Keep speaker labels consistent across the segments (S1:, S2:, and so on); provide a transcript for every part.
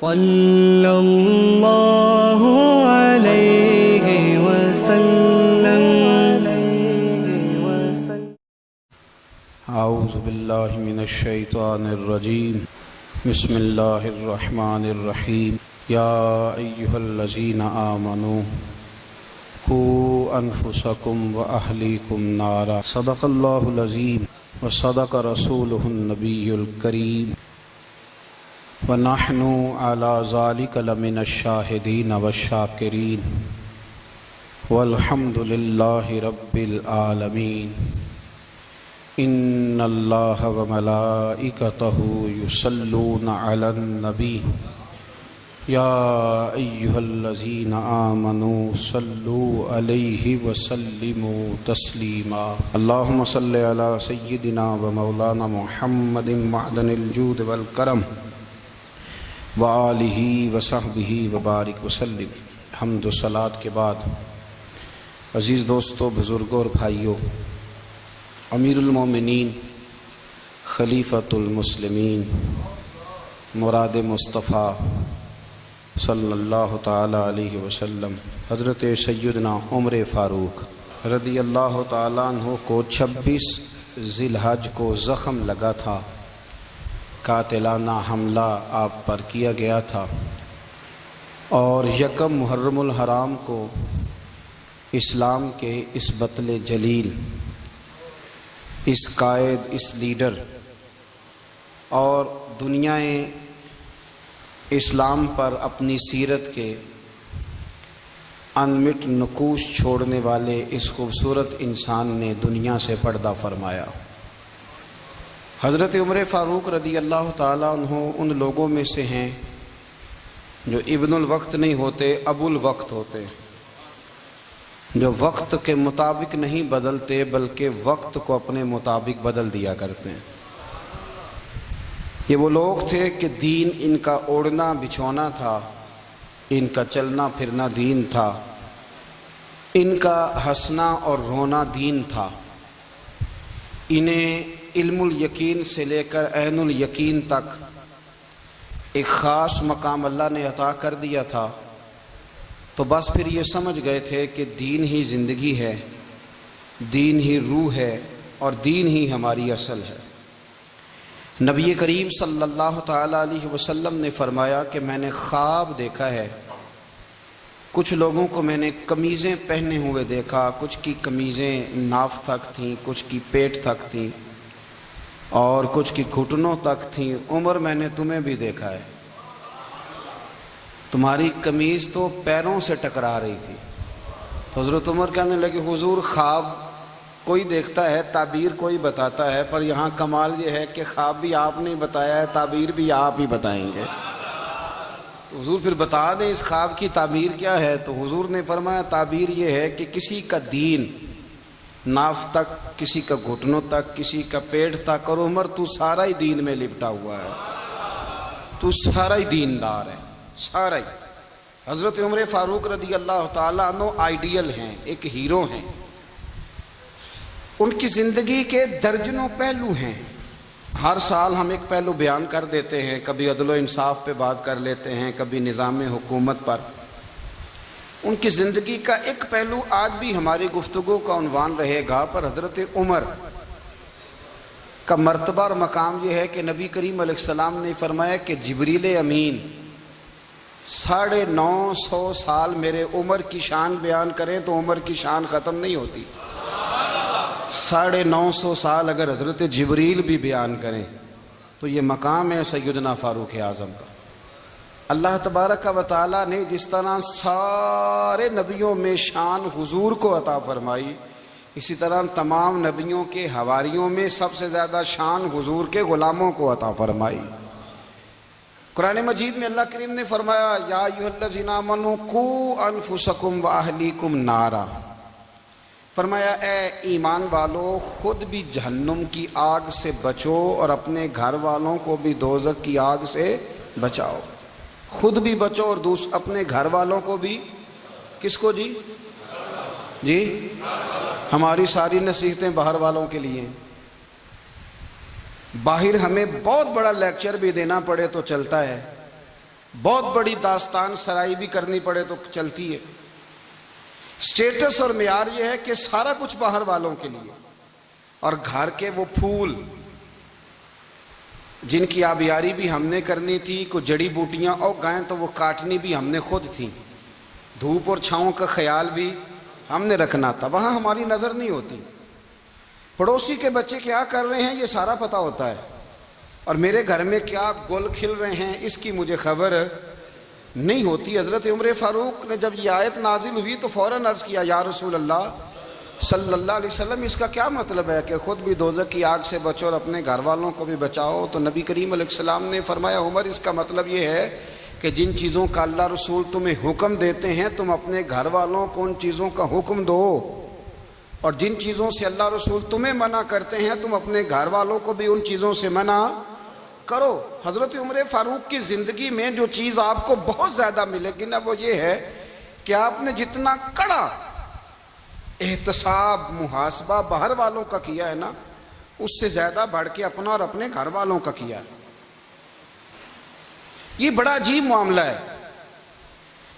S1: صلی اللہ علیہ وسلم۔
S2: اعوذ باللہ من الشیطان الرجیم، بسم اللہ الرحمن الرحیم۔ یا ایہا الذین آمنوا قوا انفسکم واہلیکم نارا، صدق اللہ العظیم وصدق رسولہ النبی الکریم، ونحن علی ذلک لمن الشاہدین والشاکرین، والحمد للہ رب العالمین۔ ان اللہ وملائکتہ یصلون علی النبی، یا ایہا الذین آمنوا صلوا علیہ وسلموا تسلیما۔ اللہم صل علی سیدنا ومولانا محمد معدن الجود والکرم، وآلہ وصحبہ وبارک وسلم۔ حمد و صلاۃ کے بعد عزیز دوستو، بزرگوں اور بھائیوں، امیر المومنین، خلیفۃ المسلمین، مراد مصطفیٰ صلی اللہ تعالی علیہ وسلم، حضرت سیدنا عمر فاروق رضی اللہ تعالیٰ عنہ کو 26 ذی الحج کو زخم لگا تھا، قاتلانہ حملہ آپ پر کیا گیا تھا، اور یکم محرم الحرام کو اسلام کے اس بطل جلیل، اس قائد، اس لیڈر اور دنیا اسلام پر اپنی سیرت کے انمٹ نقوش چھوڑنے والے اس خوبصورت انسان نے دنیا سے پردہ فرمایا۔ حضرت عمر فاروق رضی اللہ تعالیٰ عنہ ان لوگوں میں سے ہیں جو ابن الوقت نہیں ہوتے، ابو الوقت ہوتے، جو وقت کے مطابق نہیں بدلتے بلکہ وقت کو اپنے مطابق بدل دیا کرتے ہیں۔ یہ وہ لوگ تھے کہ دین ان کا اوڑھنا بچھونا تھا، ان کا چلنا پھرنا دین تھا، ان کا ہنسنا اور رونا دین تھا۔ انہیں علم الیقین سے لے کر عین الیقین تک ایک خاص مقام اللہ نے عطا کر دیا تھا، تو بس پھر یہ سمجھ گئے تھے کہ دین ہی زندگی ہے، دین ہی روح ہے، اور دین ہی ہماری اصل ہے۔ نبی کریم صلی اللہ تعالیٰ علیہ وسلم نے فرمایا کہ میں نے خواب دیکھا ہے، کچھ لوگوں کو میں نے قمیضیں پہنے ہوئے دیکھا، کچھ کی قمیضیں ناف تک تھیں، کچھ کی پیٹ تک تھیں، اور کچھ کی گھٹنوں تک تھیں۔ عمر، میں نے تمہیں بھی دیکھا ہے، تمہاری قمیض تو پیروں سے ٹکرا رہی تھی۔ تو حضرت عمر کہنے لگے، حضور خواب کوئی دیکھتا ہے، تعبیر کوئی بتاتا ہے، پر یہاں کمال یہ ہے کہ خواب بھی آپ نے بتایا ہے، تعبیر بھی آپ ہی بتائیں گے۔ حضور پھر بتا دیں اس خواب کی تعبیر کیا ہے؟ تو حضور نے فرمایا تعبیر یہ ہے کہ کسی کا دین ناف تک، کسی کا گھٹنوں تک، کسی کا پیٹ تک، اور عمر تو سارا ہی دین میں لپٹا ہوا ہے، تو سارا ہی دیندار ہے، سارا ہی۔ حضرت عمر فاروق رضی اللہ تعالیٰ عنہ آئیڈیل ہیں، ایک ہیرو ہیں۔ ان کی زندگی کے درجنوں پہلو ہیں، ہر سال ہم ایک پہلو بیان کر دیتے ہیں، کبھی عدل و انصاف پہ بات کر لیتے ہیں، کبھی نظام حکومت پر۔ ان کی زندگی کا ایک پہلو آج بھی ہماری گفتگو کا عنوان رہے گا، پر حضرت عمر کا مرتبہ اور مقام یہ ہے کہ نبی کریم علیہ السلام نے فرمایا کہ جبریل امین 950 سال میرے عمر کی شان بیان کریں تو عمر کی شان ختم نہیں ہوتی۔ 950 سال اگر حضرت جبریل بھی بیان کریں تو یہ مقام ہے سیدنا فاروق اعظم کا۔ اللہ تبارک و تعالیٰ نے جس طرح سارے نبیوں میں شان حضور کو عطا فرمائی، اسی طرح تمام نبیوں کے حواریوں میں سب سے زیادہ شان حضور کے غلاموں کو عطا فرمائی۔ قرآن مجید میں اللہ کریم نے فرمایا، یا ایھا الذین آمنوا قوا انفسکم واہلیکم نارا، فرمایا اے ایمان والو، خود بھی جہنم کی آگ سے بچو اور اپنے گھر والوں کو بھی دوزخ کی آگ سے بچاؤ۔ خود بھی بچو اور اپنے گھر والوں کو بھی، کس کو جی؟ ہماری ساری نصیحتیں باہر والوں کے لیے ہیں۔ باہر ہمیں بہت بڑا لیکچر بھی دینا پڑے تو چلتا ہے، بہت بڑی داستان سرائی بھی کرنی پڑے تو چلتی ہے۔ سٹیٹس اور معیار یہ ہے کہ سارا کچھ باہر والوں کے لیے، اور گھر کے وہ پھول جن کی آبیاری بھی ہم نے کرنی تھی، کوئی جڑی بوٹیاں اور گائیں تو وہ کاٹنی بھی ہم نے خود تھی، دھوپ اور چھاؤں کا خیال بھی ہم نے رکھنا تھا، وہاں ہماری نظر نہیں ہوتی۔ پڑوسی کے بچے کیا کر رہے ہیں یہ سارا پتہ ہوتا ہے، اور میرے گھر میں کیا گل کھل رہے ہیں اس کی مجھے خبر نہیں ہوتی۔ حضرت عمر فاروق نے جب یہ آیت نازل ہوئی تو فوراً عرض کیا، یا رسول اللہ صلی اللہ علیہ وسلم، اس کا کیا مطلب ہے کہ خود بھی دوزخ کی آگ سے بچو اور اپنے گھر والوں کو بھی بچاؤ؟ تو نبی کریم علیہ السلام نے فرمایا، عمر اس کا مطلب یہ ہے کہ جن چیزوں کا اللہ رسول تمہیں حکم دیتے ہیں تم اپنے گھر والوں کو ان چیزوں کا حکم دو، اور جن چیزوں سے اللہ رسول تمہیں منع کرتے ہیں تم اپنے گھر والوں کو بھی ان چیزوں سے منع کرو۔ حضرت عمر فاروق کی زندگی میں جو چیز آپ کو بہت زیادہ ملے گی نا، وہ یہ ہے کہ آپ نے جتنا کڑا احتساب محاسبہ باہر والوں کا کیا ہے نا، اس سے زیادہ بڑھ کے اپنا اور اپنے گھر والوں کا کیا ہے۔ یہ بڑا عجیب معاملہ ہے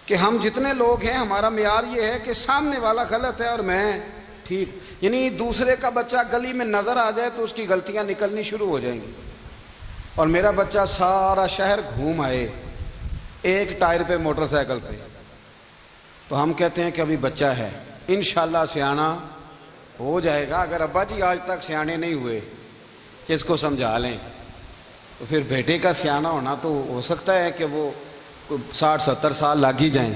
S2: کہ ہم جتنے لوگ ہیں ہمارا معیار یہ ہے کہ سامنے والا غلط ہے اور میں ٹھیک، یعنی دوسرے کا بچہ گلی میں نظر آ جائے تو اس کی غلطیاں نکلنی شروع ہو جائیں گی، اور میرا بچہ سارا شہر گھوم آئے ایک ٹائر پہ موٹر سائیکل پہ، تو ہم کہتے ہیں کہ ابھی بچہ ہے، انشاءاللہ سیانا ہو جائے گا۔ اگر ابا جی آج تک سیانے نہیں ہوئے کہ اس کو سمجھا لیں، تو پھر بیٹے کا سیانا ہونا تو ہو سکتا ہے کہ وہ 60-70 سال لگ ہی جائیں۔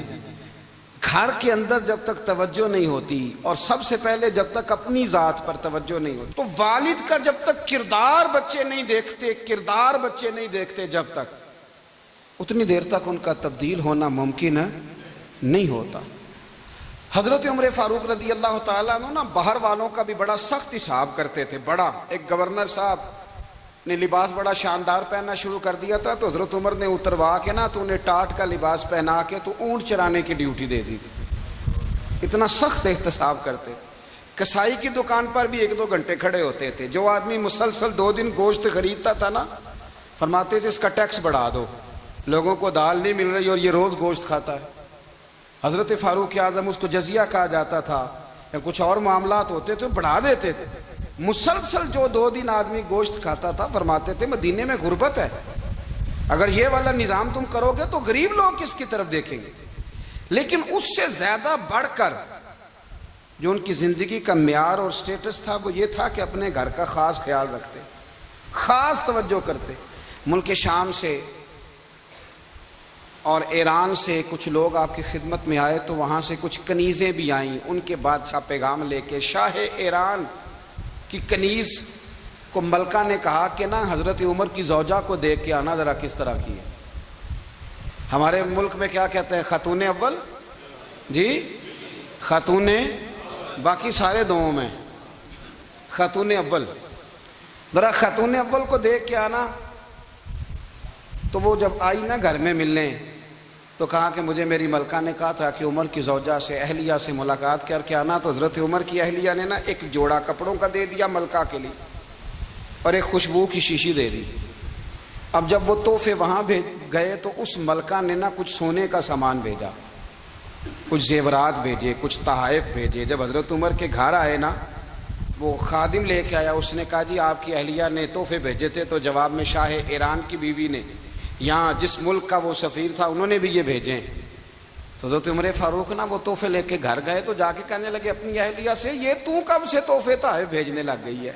S2: گھر کے اندر جب تک توجہ نہیں ہوتی، اور سب سے پہلے جب تک اپنی ذات پر توجہ نہیں ہوتی، تو والد کا جب تک کردار بچے نہیں دیکھتے جب تک، اتنی دیر تک ان کا تبدیل ہونا ممکن نہیں ہوتا۔ حضرت عمر فاروق رضی اللہ تعالیٰ عنہ نا باہر والوں کا بھی بڑا سخت حساب کرتے تھے۔ بڑا ایک گورنر صاحب نے لباس بڑا شاندار پہننا شروع کر دیا تھا، تو حضرت عمر نے اتروا کے نا تو انہیں ٹاٹ کا لباس پہنا کے تو اونٹ چرانے کی ڈیوٹی دے دی تھی، اتنا سخت احتساب کرتے۔ کسائی کی دکان پر بھی 1-2 گھنٹے کھڑے ہوتے تھے، جو آدمی مسلسل 2 دن گوشت خریدتا تھا نا، فرماتے تھے اس کا ٹیکس بڑھا دو، لوگوں کو دال نہیں مل رہی اور یہ روز گوشت کھاتا ہے۔ حضرت فاروق اعظم، اس کو جزیہ کہا جاتا تھا، یا کچھ اور معاملات ہوتے تھے بڑھا دیتے تھے۔ مسلسل جو 2 دن آدمی گوشت کھاتا تھا، فرماتے تھے مدینے میں غربت ہے، اگر یہ والا نظام تم کرو گے تو غریب لوگ کس کی طرف دیکھیں گے۔ لیکن اس سے زیادہ بڑھ کر جو ان کی زندگی کا معیار اور سٹیٹس تھا وہ یہ تھا کہ اپنے گھر کا خاص خیال رکھتے، خاص توجہ کرتے۔ ملک شام سے اور ایران سے کچھ لوگ آپ کی خدمت میں آئے، تو وہاں سے کچھ کنیزیں بھی آئیں، ان کے بادشاہ پیغام لے کے۔ شاہ ایران کی کنیز کو ملکہ نے کہا کہ نا حضرت عمر کی زوجہ کو دیکھ کے آنا ذرا کس طرح کی ہے۔ ہمارے ملک میں کیا کہتے ہیں، خاتون اول، جی خاتون، باقی سارے دووں میں خاتون اول، ذرا خاتون اول کو دیکھ کے آنا۔ تو وہ جب آئی نا گھر میں ملنے، تو کہا کہ مجھے میری ملکہ نے کہا تھا کہ عمر کی زوجہ سے، اہلیہ سے ملاقات کر کے آنا۔ تو حضرت عمر کی اہلیہ نے نا ایک جوڑا کپڑوں کا دے دیا ملکہ کے لیے، اور ایک خوشبو کی شیشی دے دی۔ اب جب وہ تحفے وہاں گئے تو اس ملکہ نے نا کچھ سونے کا سامان بھیجا، کچھ زیورات بھیجے، کچھ تحائف بھیجے۔ جب حضرت عمر کے گھر آئے نا، وہ خادم لے کے آیا، اس نے کہا جی آپ کی اہلیہ نے تحفے بھیجے تھے، تو جواب میں شاہ ایران کی بیوی نے، یہاں جس ملک کا وہ سفیر تھا، انہوں نے بھی یہ بھیجے۔ تو حضرت عمر فاروق نا وہ تحفے لے کے گھر گئے، تو جا کے کہنے لگے اپنی اہلیہ سے، یہ تو کب سے تحفے تحائف بھیجنے لگ گئی ہے،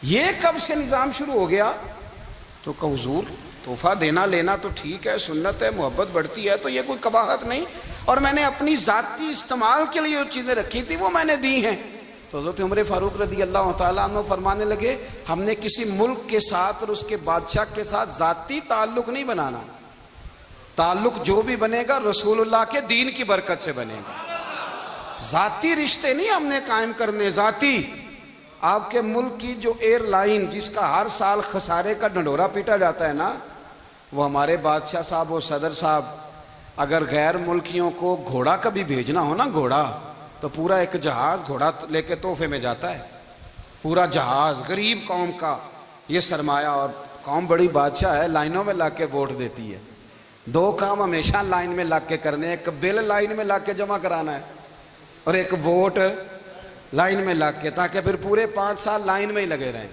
S2: یہ کب سے نظام شروع ہو گیا؟ تو کہ حضور تحفہ دینا لینا تو ٹھیک ہے، سنت ہے، محبت بڑھتی ہے، تو یہ کوئی قباحت نہیں، اور میں نے اپنی ذاتی استعمال کے لیے جو چیزیں رکھی تھی وہ میں نے دی ہیں۔ تو حضرت عمر فاروق رضی اللہ تعالیٰ عنہ فرمانے لگے، ہم نے کسی ملک کے ساتھ اور اس کے بادشاہ کے ساتھ ذاتی تعلق نہیں بنانا، تعلق جو بھی بنے گا رسول اللہ کے دین کی برکت سے بنے گا، ذاتی رشتے نہیں ہم نے قائم کرنے۔ ذاتی آپ کے ملک کی جو ایئر لائن جس کا ہر سال خسارے کا ڈنڈورا پیٹا جاتا ہے نا، وہ ہمارے بادشاہ صاحب اور صدر صاحب اگر غیر ملکیوں کو گھوڑا کبھی بھیجنا ہو نا، گھوڑا، تو پورا ایک جہاز گھوڑا لے کے تحفے میں جاتا ہے، پورا جہاز غریب قوم کا یہ سرمایہ، اور قوم بڑی بادشاہ ہے، لائنوں میں لا کے ووٹ دیتی ہے، دو کام ہمیشہ لائن میں لگ کے کرنے، ایک بل لائن میں لگ کے جمع کرانا ہے اور ایک ووٹ لائن میں لگ کے، تاکہ پھر پورے 5 سال لائن میں ہی لگے رہیں۔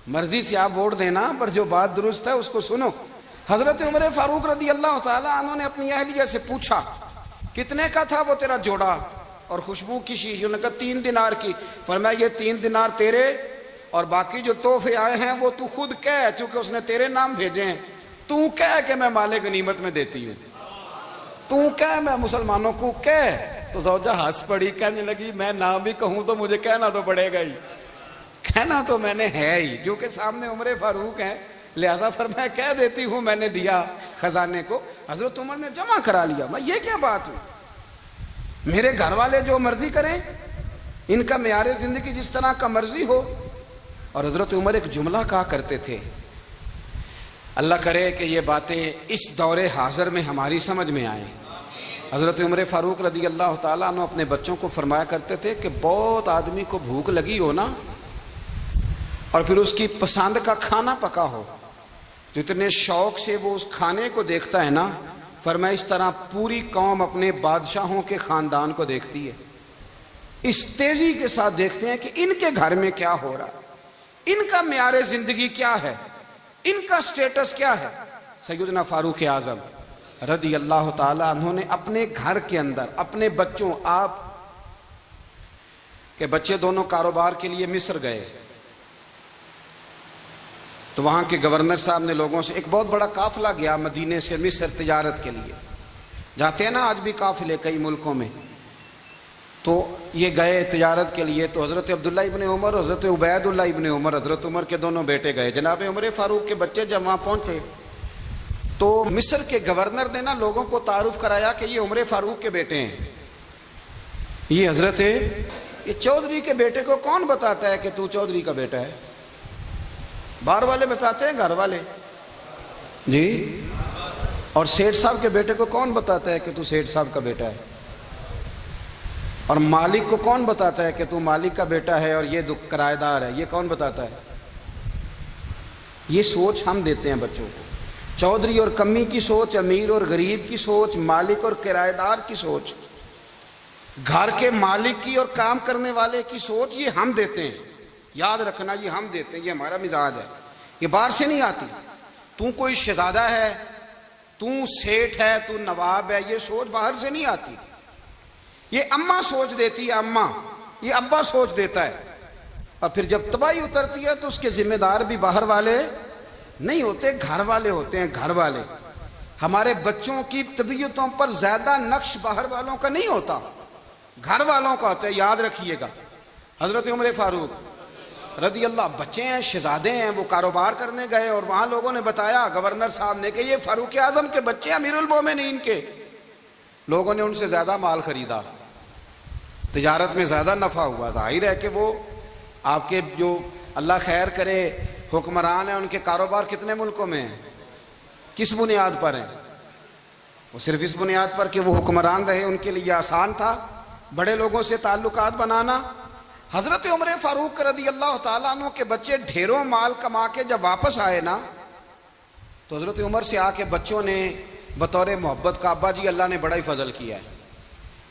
S2: مرضی سے آپ ووٹ دینا، پر جو بات درست ہے اس کو سنو۔ حضرت عمر فاروق رضی اللہ تعالیٰ عنہ نے اپنی اہلیہ سے پوچھا کتنے کا تھا وہ تیرا جوڑا اور خوشبو کی شیشی؟ انہوں نے کہا 3 دینار کی۔ فرمایا یہ 3 دینار تیرے اور باقی جو تحفے آئے ہیں وہ تو خود کہہ، چونکہ اس نے تیرے نام بھیجے ہیں، تو کہہ کہ میں مال غنیمت میں دیتی ہوں، تو کہہ میں مسلمانوں کو کہہ۔ تو زوجہ ہنس پڑی، کہنے لگی میں نہ بھی کہوں تو مجھے کہنا تو پڑے گا ہی، کہنا تو میں نے ہے ہی، کیونکہ سامنے عمر فاروق ہیں، لہذا فرمایا کہہ دیتی ہوں میں نے دیا خزانے کو۔ حضرت عمر نے جمع کرا لیا۔ میں یہ کیا بات ہوں، میرے گھر والے جو مرضی کریں، ان کا معیار زندگی جس طرح کا مرضی ہو۔ اور حضرت عمر ایک جملہ کہا کرتے تھے، اللہ کرے کہ یہ باتیں اس دور حاضر میں ہماری سمجھ میں آئیں۔ حضرت عمر فاروق رضی اللہ تعالیٰ عنہ اپنے بچوں کو فرمایا کرتے تھے کہ بہت آدمی کو بھوک لگی ہو نا، اور پھر اس کی پسند کا کھانا پکا ہو، تو اتنے شوق سے وہ اس کھانے کو دیکھتا ہے نا، فرمایا اس طرح پوری قوم اپنے بادشاہوں کے خاندان کو دیکھتی ہے، اس تیزی کے ساتھ دیکھتے ہیں کہ ان کے گھر میں کیا ہو رہا، ان کا معیار زندگی کیا ہے، ان کا سٹیٹس کیا ہے۔ سیدنا فاروق اعظم رضی اللہ تعالیٰ عنہ نے اپنے گھر کے اندر اپنے بچوں، آپ کے بچے دونوں کاروبار کے لیے مصر گئے، تو وہاں کے گورنر صاحب نے لوگوں سے، ایک بہت بڑا قافلہ گیا مدینے سے مصر تجارت کے لیے، جاتے ہیں نا آج بھی قافلے کئی ملکوں میں، تو یہ گئے تجارت کے لیے۔ تو حضرت عبداللہ ابن عمر، حضرت عبید اللہ ابن عمر، حضرت عمر کے دونوں بیٹے گئے۔ جناب عمر فاروق کے بچے جب وہاں پہنچے تو مصر کے گورنر نے نا لوگوں کو تعارف کرایا کہ یہ عمر فاروق کے بیٹے ہیں، یہ حضرت یہ چودھری کے بیٹے کو کون بتاتا ہے کہ تو چودھری کا بیٹا ہے؟ باہر والے بتاتے ہیں، گھر والے جی؟ اور سیٹھ صاحب کے بیٹے کو کون بتاتا ہے کہ تو سیٹھ صاحب کا بیٹا ہے؟ اور مالک کو کون بتاتا ہے کہ تو مالک کا بیٹا ہے اور یہ کرایہ دار ہے؟ یہ کون بتاتا ہے؟ یہ سوچ ہم دیتے ہیں بچوں کو، چودھری اور کمی کی سوچ، امیر اور غریب کی سوچ، مالک اور کرایہ دار کی سوچ، گھر کے مالک کی اور کام کرنے والے کی سوچ، یہ ہم دیتے ہیں۔ یاد رکھنا، یہ ہم دیتے ہیں، یہ ہمارا مزاج ہے، یہ باہر سے نہیں آتی۔ تو کوئی شہزادہ ہے، تو سیٹھ ہے، تو نواب ہے، یہ سوچ باہر سے نہیں آتی، یہ اماں سوچ دیتی ہے، اماں، یہ ابا سوچ دیتا ہے۔ اور پھر جب تباہی اترتی ہے تو اس کے ذمہ دار بھی باہر والے نہیں ہوتے، گھر والے ہوتے ہیں، گھر والے۔ ہمارے بچوں کی طبیعتوں پر زیادہ نقش باہر والوں کا نہیں ہوتا، گھر والوں کا ہوتا ہے، یاد رکھیے گا۔ حضرت عمر فاروق رضی اللہ، بچے ہیں، شہزادے ہیں، وہ کاروبار کرنے گئے اور وہاں لوگوں نے بتایا گورنر صاحب نے کہ یہ فاروق اعظم کے بچے امیر المومنین کے۔ لوگوں نے ان سے زیادہ مال خریدا، تجارت میں زیادہ نفع ہوا۔ ظاہر ہے کہ وہ آپ کے جو اللہ خیر کرے حکمران ہیں، ان کے کاروبار کتنے ملکوں میں ہیں، کس بنیاد پر ہیں؟ وہ صرف اس بنیاد پر کہ وہ حکمران رہے، ان کے لیے آسان تھا بڑے لوگوں سے تعلقات بنانا۔ حضرت عمر فاروق رضی اللہ تعالیٰ عنہ کے بچے ڈھیروں مال کما کے جب واپس آئے نا، تو حضرت عمر سے آ کے بچوں نے بطور محبت کا، ابا جی اللہ نے بڑا ہی فضل کیا ہے،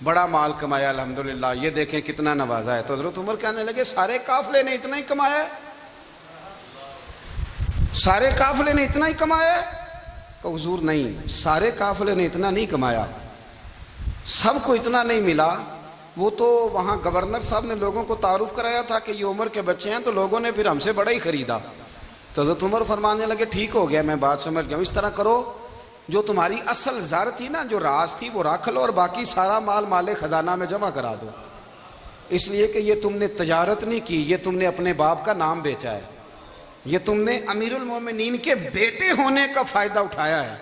S2: بڑا مال کمایا الحمدللہ، یہ دیکھیں کتنا نوازا ہے۔ تو حضرت عمر کہنے لگے سارے قافلے نے اتنا ہی کمایا ہے؟ سارے قافلے نے اتنا ہی کمایا ہے؟ کہ حضور نہیں، سارے قافلے نے اتنا نہیں کمایا، سب کو اتنا نہیں ملا۔ وہ تو وہاں گورنر صاحب نے لوگوں کو تعارف کرایا تھا کہ یہ عمر کے بچے ہیں، تو لوگوں نے پھر ہم سے بڑا ہی خریدا۔ تو حضرت عمر فرمانے لگے ٹھیک ہو گیا، میں بات سمجھ گیا ہوں، اس طرح کرو جو تمہاری اصل زر تھی نا، جو راز تھی، وہ رکھ لو اور باقی سارا مال خزانہ میں جمع کرا دو، اس لیے کہ یہ تم نے تجارت نہیں کی، یہ تم نے اپنے باپ کا نام بیچا ہے، یہ تم نے امیر المومنین کے بیٹے ہونے کا فائدہ اٹھایا ہے۔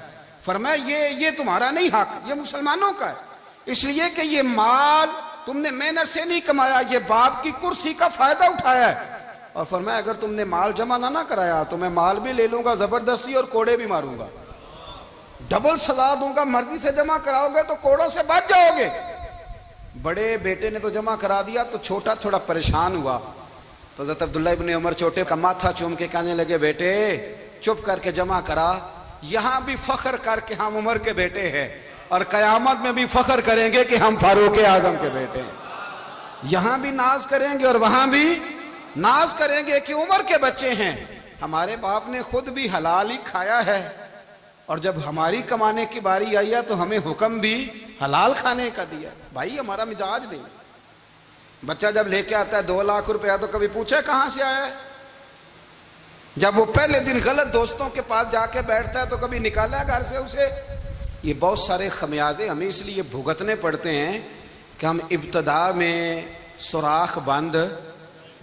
S2: فرمایا یہ تمہارا نہیں حق، یہ مسلمانوں کا ہے، اس لیے کہ یہ مال تم نے محنت سے نہیں کمایا، یہ باپ کی کرسی کا فائدہ اٹھایا ہے۔ اور فرمایا اگر تم نے مال جمع نہ کرایا تو میں مال بھی لے لوں گا زبردستی اور کوڑے بھی ماروں گا، ڈبل سزا دوں گا، مرضی سے جمع کراؤ گے تو کوڑوں سے بچ جاؤ گے۔ بڑے بیٹے نے تو جمع کرا دیا، تو چھوٹا تھوڑا پریشان ہوا، تو حضرت عبداللہ ابن عمر چھوٹے کا ماتھا چوم کے کہنے لگے بیٹے چپ کر کے جمع کرا، یہاں بھی فخر کر کے ہم عمر کے بیٹے ہیں، اور قیامت میں بھی فخر کریں گے کہ ہم فاروق اعظم کے بیٹے ہیں۔ یہاں بھی ناز کریں گے اور وہاں بھی ناز کریں گے کہ عمر کے بچے ہیں۔ ہمارے باپ نے خود بھی حلال ہی کھایا ہے، اور جب ہماری کمانے کی باری آئی ہے تو ہمیں حکم بھی حلال کھانے کا دیا۔ بھائی ہمارا مزاج نہیں۔ بچہ جب لے کے آتا ہے 2 لاکھ روپیہ تو کبھی پوچھے کہاں سے آیا ہے؟ جب وہ پہلے دن غلط دوستوں کے پاس جا کے بیٹھتا ہے تو کبھی نکالا گھر سے اسے؟ یہ بہت سارے خمیازے ہمیں اس لیے بھگتنے پڑتے ہیں کہ ہم ابتدا میں سوراخ بند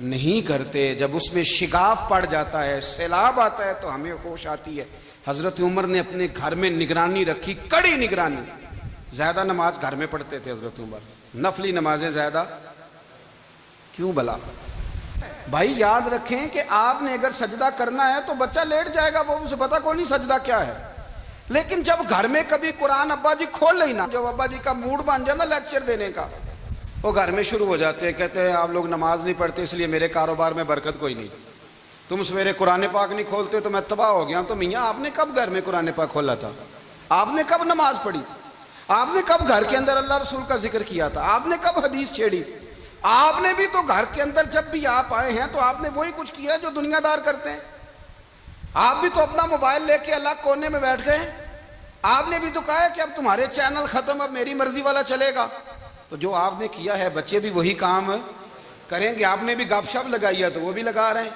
S2: نہیں کرتے، جب اس میں شگاف پڑ جاتا ہے، سیلاب آتا ہے تو ہمیں ہوش آتی ہے۔ حضرت عمر نے اپنے گھر میں نگرانی رکھی، کڑی نگرانی۔ زیادہ نماز گھر میں پڑھتے تھے حضرت عمر، نفلی نمازیں زیادہ کیوں بلا؟ بھائی یاد رکھیں کہ آپ نے اگر سجدہ کرنا ہے تو بچہ لیٹ جائے گا، وہ اسے پتا کوئی نہیں سجدہ کیا ہے۔ لیکن جب گھر میں کبھی قرآن ابا جی کھول لینا، جب ابا جی کا موڈ بن جائے نا لیکچر دینے کا، وہ گھر میں شروع ہو جاتے ہیں، کہتے ہیں آپ لوگ نماز نہیں پڑھتے اس لیے میرے کاروبار میں برکت کوئی نہیں، تم سویرے قرآن پاک نہیں کھولتے تو میں تباہ ہو گیا ہوں۔ تو میاں آپ نے کب گھر میں قرآن پاک کھولا تھا؟ آپ نے کب نماز پڑھی؟ آپ نے کب گھر کے اندر اللہ رسول کا ذکر کیا تھا؟ آپ نے کب حدیث چھیڑی؟ آپ نے بھی تو گھر کے اندر جب بھی آپ آئے ہیں تو آپ نے وہی کچھ کیا جو دنیا دار کرتے ہیں۔ آپ بھی تو اپنا موبائل لے کے الگ کونے میں بیٹھ گئے۔ آپ نے بھی تو کہا ہے کہ اب تمہارے چینل ختم، اب میری مرضی والا چلے گا۔ تو جو آپ نے کیا ہے بچے بھی وہی کام کریں گے۔ آپ نے بھی گپ شپ لگائی ہے تو وہ بھی لگا رہے ہیں۔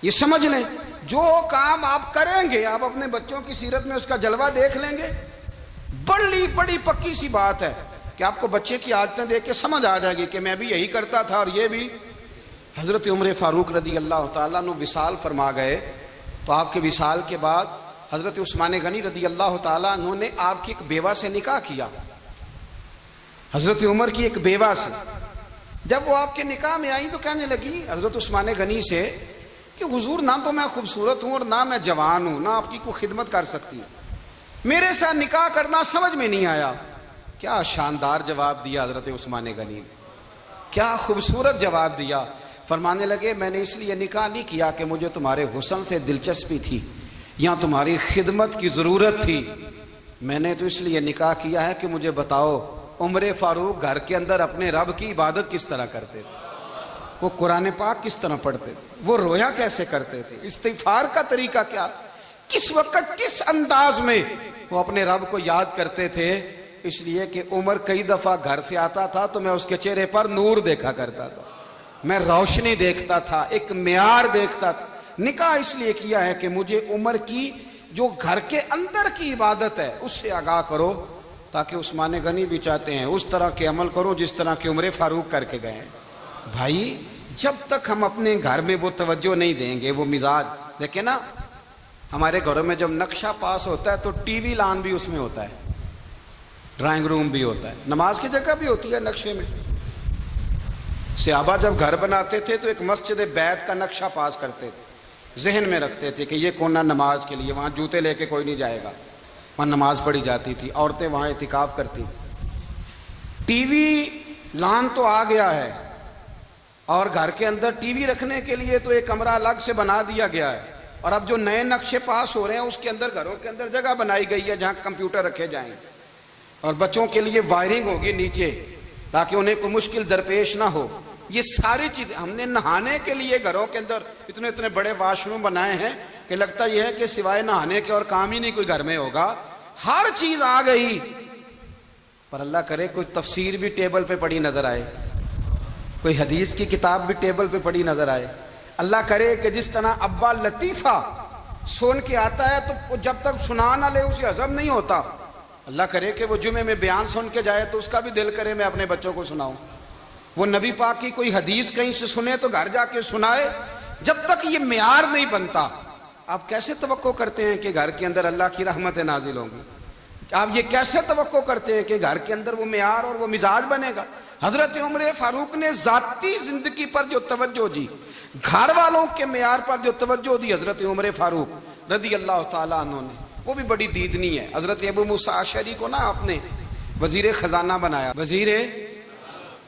S2: یہ سمجھ لیں جو کام آپ کریں گے آپ اپنے بچوں کی سیرت میں اس کا جلوہ دیکھ لیں گے۔ بڑی پکی سی بات ہے کہ آپ کو بچے کی عادتیں دیکھ کے سمجھ آ جائے گی کہ میں بھی یہی کرتا تھا اور یہ بھی۔ حضرت عمر فاروق رضی اللہ تعالیٰ عنہ وصال فرما گئے، تو آپ کے وصال کے بعد حضرت عثمان غنی رضی اللہ تعالیٰ عنہ نے آپ کی ایک بیوہ سے نکاح کیا، حضرت عمر کی ایک بیوہ سے۔ جب وہ آپ کے نکاح میں آئی تو کہنے لگی حضرت عثمان غنی سے کہ حضور نہ تو میں خوبصورت ہوں اور نہ میں جوان ہوں، نہ آپ کی کوئی خدمت کر سکتی ہوں، میرے ساتھ نکاح کرنا سمجھ میں نہیں آیا۔ کیا شاندار جواب دیا حضرت عثمان غنی نے، کیا خوبصورت جواب دیا۔ فرمانے لگے میں نے اس لیے نکاح نہیں کیا کہ مجھے تمہارے حسن سے دلچسپی تھی یا تمہاری خدمت کی ضرورت تھی، میں نے تو اس لیے نکاح کیا ہے کہ مجھے بتاؤ عمر فاروق گھر کے اندر اپنے رب کی عبادت کس طرح کرتے تھے، وہ قرآن پاک کس طرح پڑھتے تھے، وہ رویا کیسے کرتے تھے، استغفار کا طریقہ کیا، کس وقت کس انداز میں وہ اپنے رب کو یاد کرتے تھے۔ اس لیے کہ عمر کئی دفعہ گھر سے آتا تھا تو میں اس کے چہرے پر نور دیکھا کرتا تھا، میں روشنی دیکھتا تھا، ایک معیار دیکھتا تھا۔ نکاح اس لیے کیا ہے کہ مجھے عمر کی جو گھر کے اندر کی عبادت ہے اس سے آگاہ کرو، تاکہ عثمان غنی بھی چاہتے ہیں اس طرح کے عمل کرو جس طرح کہ عمر فاروق کر کے گئے ہیں۔ بھائی جب تک ہم اپنے گھر میں وہ توجہ نہیں دیں گے، وہ مزاج دیکھیں نا، ہمارے گھروں میں جب نقشہ پاس ہوتا ہے تو ٹی وی لان بھی اس میں ہوتا ہے، ڈرائنگ روم بھی ہوتا ہے، نماز کی جگہ بھی ہوتی ہے نقشے میں۔ صحابہ جب گھر بناتے تھے تو ایک مسجد بیت کا نقشہ پاس کرتے تھے، ذہن میں رکھتے تھے کہ یہ کونا نماز کے لیے، وہاں جوتے لے کے کوئی نہیں جائے گا، وہاں نماز پڑھی جاتی تھی، عورتیں وہاں اعتکاف کرتی۔ ٹی وی لان تو آ گیا ہے اور گھر کے اندر ٹی وی رکھنے کے لیے تو ایک کمرہ الگ سے بنا دیا گیا ہے، اور اب جو نئے نقشے پاس ہو رہے ہیں اس کے اندر گھروں کے اندر جگہ بنائی گئی ہے جہاں کمپیوٹر رکھے جائیں، اور بچوں کے لیے وائرنگ ہوگی نیچے تاکہ انہیں کوئی مشکل درپیش نہ ہو۔ یہ ساری چیزیں ہم نے نہانے کے لیے گھروں کے اندر اتنے بڑے واش روم بنائے ہیں کہ لگتا یہ ہے کہ سوائے نہانے کے اور کام ہی نہیں کوئی گھر میں ہوگا، ہر چیز آ گئی۔ پر اللہ کرے کوئی تفسیر بھی ٹیبل پہ پڑی نظر آئے، کوئی حدیث کی کتاب بھی ٹیبل پہ پڑی نظر آئے۔ اللہ کرے کہ جس طرح ابا لطیفہ سن کے آتا ہے تو جب تک سنا نہ لے اسے ہضم نہیں ہوتا، اللہ کرے کہ وہ جمعے میں بیان سن کے جائے تو اس کا بھی دل کرے میں اپنے بچوں کو سناؤں، وہ نبی پاک کی کوئی حدیث کہیں سے سنے تو گھر جا کے سنائے۔ جب تک یہ معیار نہیں بنتا آپ کیسے توقع کرتے ہیں کہ گھر کے اندر اللہ کی رحمتیں نازل ہوں گی؟ آپ یہ کیسے توقع کرتے ہیں کہ گھر کے اندر وہ معیار اور وہ مزاج بنے گا؟ حضرت عمر فاروق نے ذاتی زندگی پر جو توجہ دی، گھر والوں کے معیار پر جو توجہ دی حضرت عمر فاروق رضی اللہ تعالیٰ عنہ نے، وہ بھی بڑی دیدنی ہے۔ حضرت ابو موسیٰ اشعری کو نا آپ نے وزیر خزانہ بنایا، وزیر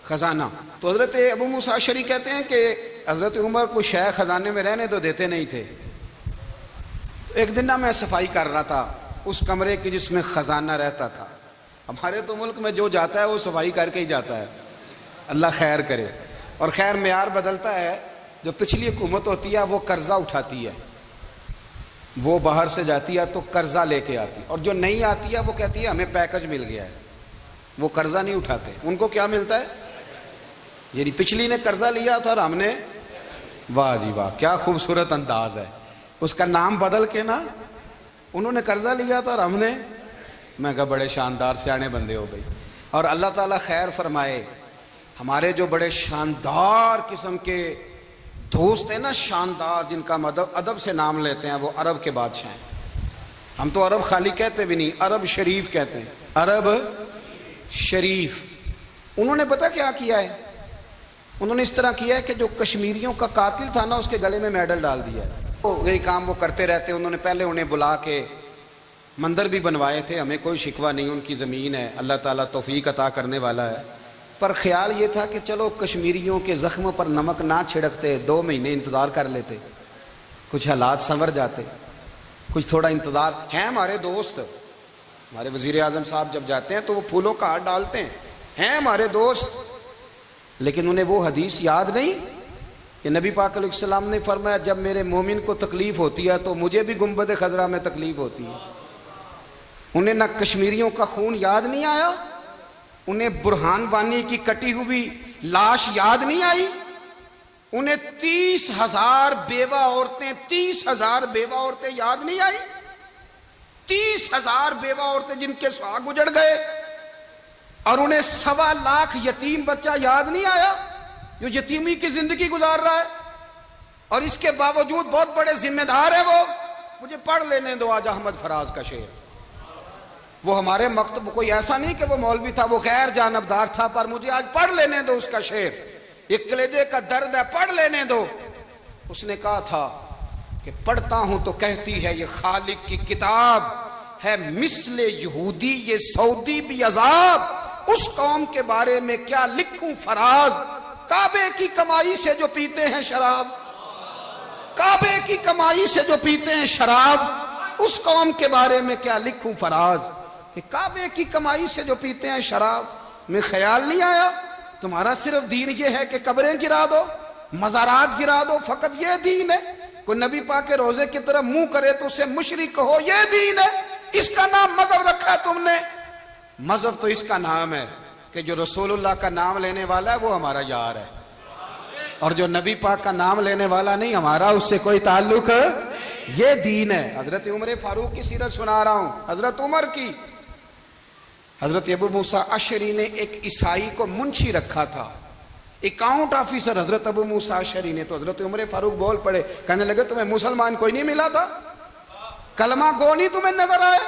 S2: خزانہ، تو حضرت ابو موسیٰ اشعری کہتے ہیں کہ حضرت عمر کو شے خزانے میں رہنے تو دیتے نہیں تھے، ایک دن نا میں صفائی کر رہا تھا اس کمرے کی جس میں خزانہ رہتا تھا. ہمارے تو ملک میں جو جاتا ہے وہ صفائی کر کے ہی جاتا ہے, اللہ خیر کرے. اور خیر معیار بدلتا ہے. جو پچھلی حکومت ہوتی ہے وہ قرضہ اٹھاتی ہے, وہ باہر سے جاتی ہے تو قرضہ لے کے آتی, اور جو نہیں آتی ہے وہ کہتی ہے ہمیں پیکج مل گیا ہے. وہ قرضہ نہیں اٹھاتے, ان کو کیا ملتا ہے؟ یعنی پچھلی نے قرضہ لیا تھا اور ہم نے, واہ جی واہ کیا خوبصورت انداز ہے. اس کا نام بدل کے نا, انہوں نے قرضہ لیا تھا اور ہم نے, میں کہا بڑے شاندار سیانے بندے ہو گئی. اور اللہ تعالیٰ خیر فرمائے, ہمارے جو بڑے شاندار قسم کے دوست ہیں نا, شاندار, جن کا ادب سے نام لیتے ہیں, وہ عرب کے بادشاہ ہیں. ہم تو عرب خالی کہتے بھی نہیں, عرب شریف کہتے ہیں, عرب شریف. انہوں نے پتہ کیا کیا ہے؟ انہوں نے اس طرح کیا ہے کہ جو کشمیریوں کا قاتل تھا نا, اس کے گلے میں میڈل ڈال دیا ہے. یہی کام وہ کرتے رہتے. انہوں نے پہلے انہیں بلا کے مندر بھی بنوائے تھے, ہمیں کوئی شکوہ نہیں, ان کی زمین ہے, اللہ تعالیٰ توفیق عطا کرنے والا ہے. پر خیال یہ تھا کہ چلو کشمیریوں کے زخم پر نمک نہ چھڑکتے, 2 مہینے انتظار کر لیتے, کچھ حالات سنور جاتے, کچھ تھوڑا انتظار. ہیں ہمارے دوست, ہمارے وزیر اعظم صاحب جب جاتے ہیں تو وہ پھولوں کا ہار ڈالتے ہیں ہمارے دوست. لیکن انہیں وہ حدیث یاد نہیں کہ نبی پاک علیہ السلام نے فرمایا جب میرے مومن کو تکلیف ہوتی ہے تو مجھے بھی گنبد خضرا میں تکلیف ہوتی ہے. انہیں نہ کشمیریوں کا خون یاد نہیں آیا, انہیں برہان وانی کی کٹی ہوئی لاش یاد نہیں آئی, انہیں 30,000 بیوہ عورتیں 30,000 بیوہ عورتیں یاد نہیں آئی, 30,000 بیوہ عورتیں جن کے سہاگ اجڑ گئے, اور انہیں 1.25 لاکھ یتیم بچہ یاد نہیں آیا جو یتیمی کی زندگی گزار رہا ہے. اور اس کے باوجود بہت بڑے ذمہ دار ہیں وہ. مجھے پڑھ لینے دو آج احمد فراز کا شعر. وہ ہمارے مکتب کوئی ایسا نہیں کہ وہ مولوی تھا, وہ غیر جانبدار تھا, پر مجھے آج پڑھ لینے دو اس کا شعر. ایک کلیجے کا درد ہے, پڑھ لینے دو. اس نے کہا تھا کہ پڑھتا ہوں تو کہتی ہے یہ خالق کی کتاب ہے, مثل یہودی یہ سعودی بھی عذاب, اس قوم کے بارے میں کیا لکھوں فراز, کعبے کی کمائی سے جو پیتے ہیں شراب, کعبے کی کمائی سے جو پیتے ہیں شراب, اس قوم کے بارے میں کیا لکھوں فراز. کہ کعبے کی کمائی سے جو پیتے ہیں شراب, میں خیال نہیں آیا تمہارا صرف دین یہ ہے کہ قبریں گرا دو, مزارات گرا دو, فقط یہ دین ہے؟ کوئی نبی پاک کے روزے کی طرف منہ کرے تو اسے مشرک کہو, یہ دین ہے؟ اس کا نام مذہب رکھا ہے تم نے. مذہب تو اس کا نام ہے کہ جو رسول اللہ کا نام لینے والا ہے وہ ہمارا یار ہے, اور جو نبی پاک کا نام لینے والا نہیں, ہمارا اس سے کوئی تعلق, یہ دین ہے. حضرت عمر فاروق کی سیرت سنا رہا ہوں, حضرت عمر کی. حضرت ابو موسیٰ اشعری نے ایک عیسائی کو منشی رکھا تھا, اکاؤنٹ آفیسر حضرت ابو موسیٰ اشعری نے. تو حضرت عمر فاروق بول پڑے, کہنے لگے تمہیں مسلمان کوئی نہیں ملا تھا, کلمہ گو نہیں تمہیں نظر آئے,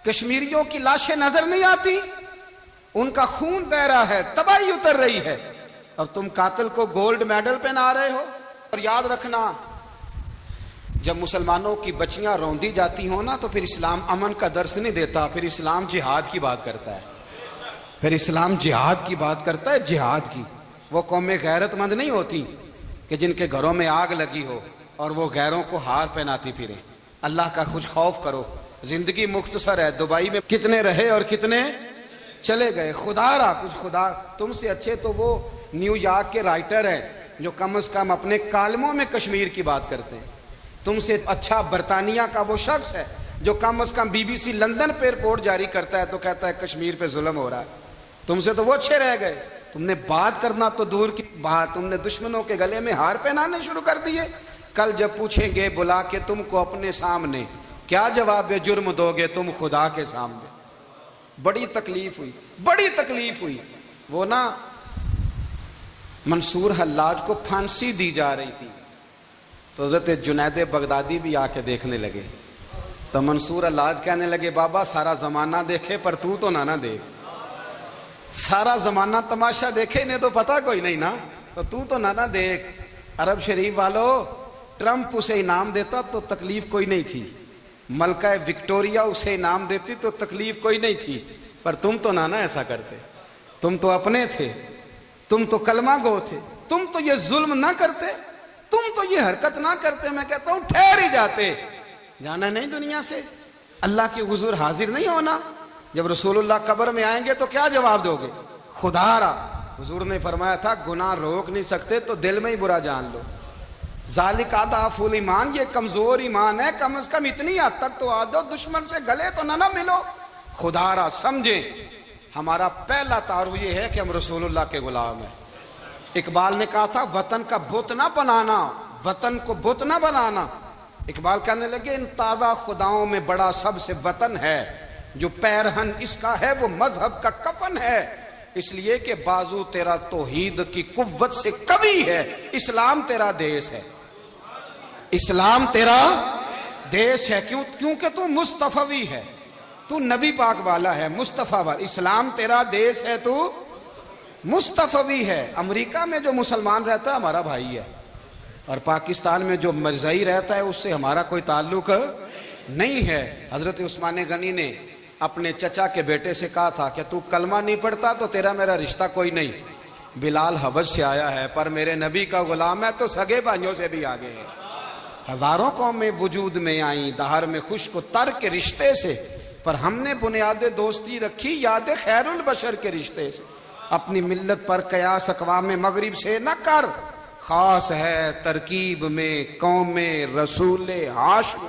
S2: کشمیریوں کی لاشیں نظر نہیں آتی, ان کا خون بہ رہا ہے, تباہی اتر رہی ہے, اور تم قاتل کو گولڈ میڈل پہنا رہے ہو. اور یاد رکھنا, جب مسلمانوں کی بچیاں روندی جاتی ہوں نا تو پھر اسلام امن کا درس نہیں دیتا, پھر اسلام جہاد کی بات کرتا ہے, پھر اسلام جہاد کی بات کرتا ہے, جہاد کی. وہ قومیں غیرت مند نہیں ہوتی کہ جن کے گھروں میں آگ لگی ہو اور وہ غیروں کو ہار پہناتی پھریں. اللہ کا کچھ خوف کرو, زندگی مختصر ہے. دبئی میں کتنے رہے اور کتنے چلے گئے, خدا را کچھ خدا. تم سے اچھے تو وہ نیو یارک کے رائٹر ہیں جو کم از کم اپنے کالموں میں کشمیر کی بات کرتے ہیں. تم سے اچھا برطانیہ کا وہ شخص ہے جو کم از کم BBC لندن پہ رپورٹ جاری کرتا ہے تو کہتا ہے کشمیر پہ ظلم ہو رہا ہے. تم سے تو وہ اچھے رہ گئے. تم نے بات کرنا تو دور کی بات, تم نے دشمنوں کے گلے میں ہار پہنانے شروع کر دیے. کل جب پوچھیں گے بلا کے تم کو اپنے سامنے, کیا جواب جرم دو گے تم خدا کے سامنے؟ بڑی تکلیف ہوئی, بڑی تکلیف ہوئی. وہ نا منصور حلاج کو پھانسی دی جا رہی تھی تو حضرت جنید بغدادی بھی آ کے دیکھنے لگے. تو منصور حلاج کہنے لگے بابا سارا زمانہ دیکھے پر تو نہ دیکھ, سارا زمانہ تماشا دیکھے انہیں تو پتہ کوئی نہیں نا, تو نہ دیکھ. عرب شریف والو, ٹرمپ اسے انعام دیتا تو تکلیف کوئی نہیں تھی, ملکہ وکٹوریا اسے انعام دیتی تو تکلیف کوئی نہیں تھی, پر تم تو نہ ایسا کرتے. تم تو اپنے تھے, تم تو کلمہ گو تھے, تم تو یہ ظلم نہ کرتے, تم تو یہ حرکت نہ کرتے. میں کہتا ہوں ٹھہر ہی جاتے, جانا نہیں دنیا سے؟ اللہ کے حضور حاضر نہیں ہونا؟ جب رسول اللہ قبر میں آئیں گے تو کیا جواب دو گے؟ خدا را، حضور نے فرمایا تھا گناہ روک نہیں سکتے تو دل میں ہی برا جان لو۔ ذالک اضعف الایمان، یہ کمزور ایمان ہے، کم از کم اتنی حد تک تو آ جاؤ، دشمن سے گلے تو نہ ملو۔ خدا را سمجھیں، ہمارا پہلا تعارف یہ ہے کہ ہم رسول اللہ کے غلام ہیں۔ اقبال نے کہا تھا وطن کا بت نہ بنانا، وطن کو بت نہ بنانا۔ اقبال کہنے لگے ان تازہ خداؤں میں بڑا سب سے وطن ہے، جو پیرہن اس کا ہے وہ مذہب کا کفن ہے، اس لیے کہ بازو تیرا توحید کی قوت سے قوی ہے، اسلام تیرا دیس ہے، اسلام تیرا دیس ہے، کیونکہ تو مصطفی ہے، تو نبی پاک والا ہے، مصطفیٰ والا، اسلام تیرا دیس ہے، تو مصطفی ہے۔ امریکہ میں جو مسلمان رہتا ہے ہمارا بھائی ہے، اور پاکستان میں جو مرزائی رہتا ہے اس سے ہمارا کوئی تعلق نہیں ہے۔ حضرت عثمان غنی نے اپنے چچا کے بیٹے سے کہا تھا کہ تو کلمہ نہیں پڑھتا تو تیرا میرا رشتہ کوئی نہیں، بلال حبش سے آیا ہے پر میرے نبی کا غلام ہے تو سگے بھائیوں سے بھی آگے ہے۔ ہزاروں قومیں وجود میں آئیں دہر میں خشک و تر کے رشتے سے، پر ہم نے بنیاد دوستی رکھی یاد خیر البشر کے رشتے سے۔ اپنی ملت پر قیاس اقوام مغرب سے نہ کر، خاص ہے ترکیب میں قوم رسول ہاشم،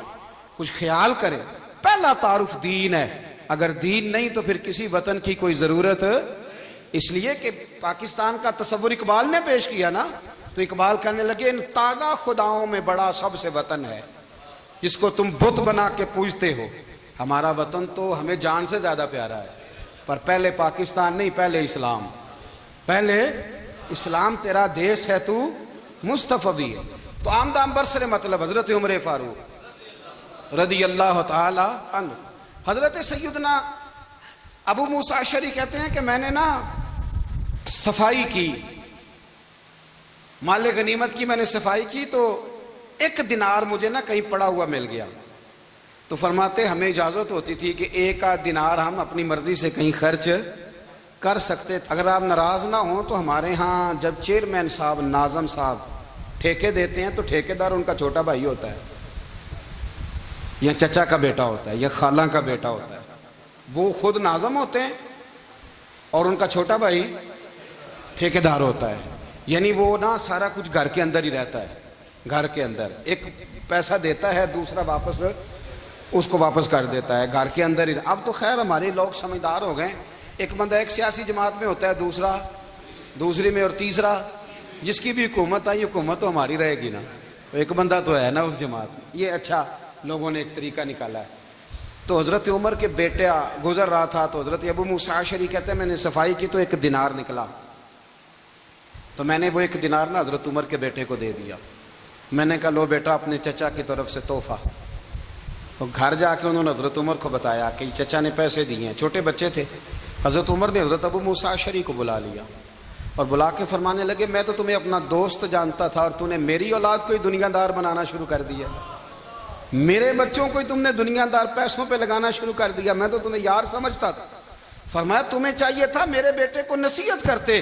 S2: کچھ خیال کرے۔ پہلا تعارف دین ہے، اگر دین نہیں تو پھر کسی وطن کی کوئی ضرورت، اس لیے کہ پاکستان کا تصور اقبال نے پیش کیا نا، تو اقبال کہنے لگے ان تازہ خداؤں میں بڑا سب سے وطن ہے جس کو تم بت بنا کے پوجتے ہو۔ ہمارا وطن تو ہمیں جان سے زیادہ پیارا ہے، پر پہلے پاکستان نہیں، پہلے اسلام، پہلے اسلام تیرا دیس ہے، تو مصطفی ہے۔ تو آمدام برسر مطلب حضرت عمر فاروق رضی اللہ تعالی عنہ۔ حضرت سیدنا ابو موسیٰ اشعری کہتے ہیں کہ میں نے نا صفائی کی، مال غنیمت کی میں نے صفائی کی، تو ایک دینار مجھے نا کہیں پڑا ہوا مل گیا، تو فرماتے ہمیں اجازت ہوتی تھی کہ ایک آدھ دینار ہم اپنی مرضی سے کہیں خرچ کر سکتے تھے۔ اگر آپ ناراض نہ ہوں تو ہمارے ہاں جب چیئرمین صاحب، ناظم صاحب ٹھیکے دیتے ہیں تو ٹھیکیدار ان کا چھوٹا بھائی ہوتا ہے، یا چچا کا بیٹا ہوتا ہے، یا خالہ کا بیٹا ہوتا ہے، وہ خود ناظم ہوتے ہیں اور ان کا چھوٹا بھائی ٹھیکیدار ہوتا ہے، یعنی وہ نا سارا کچھ گھر کے اندر ہی رہتا ہے، گھر کے اندر ایک پیسہ دیتا ہے، دوسرا واپس اس کو واپس کر دیتا ہے، گھر کے اندر ہی۔ اب تو خیر ہمارے لوگ سمجھدار ہو گئے، ایک بندہ ایک سیاسی جماعت میں ہوتا ہے، دوسرا دوسری میں، اور تیسرا جس کی بھی حکومت آئی حکومت تو ہماری رہے گی نا، ایک بندہ تو ہے نا اس جماعت میں۔ یہ اچھا لوگوں نے ایک طریقہ نکالا ہے۔ تو حضرت عمر کے بیٹے گزر رہا تھا، تو حضرت ابو موسیٰ اشعری کہتے ہیں میں نے صفائی کی تو ایک دینار نکلا، تو میں نے وہ ایک دینار نا حضرت عمر کے بیٹے کو دے دیا۔ میں نے کہا لو بیٹا اپنے چچا کی طرف سے تحفہ۔ تو گھر جا کے انہوں نے حضرت عمر کو بتایا کہ چچا نے پیسے دیے ہیں، چھوٹے بچے تھے۔ حضرت عمر نے حضرت ابو موسیٰ اشعری کو بلا لیا اور بلا کے فرمانے لگے میں تو تمہیں اپنا دوست جانتا تھا اور تو نے میری اولاد کو ہی دنیا دار بنانا شروع کر دیا، میرے بچوں کو ہی تم نے دنیا دار پیسوں پہ لگانا شروع کر دیا، میں تو تمہیں یار سمجھتا تھا۔ فرمایا تمہیں چاہیے تھا میرے بیٹے کو نصیحت کرتے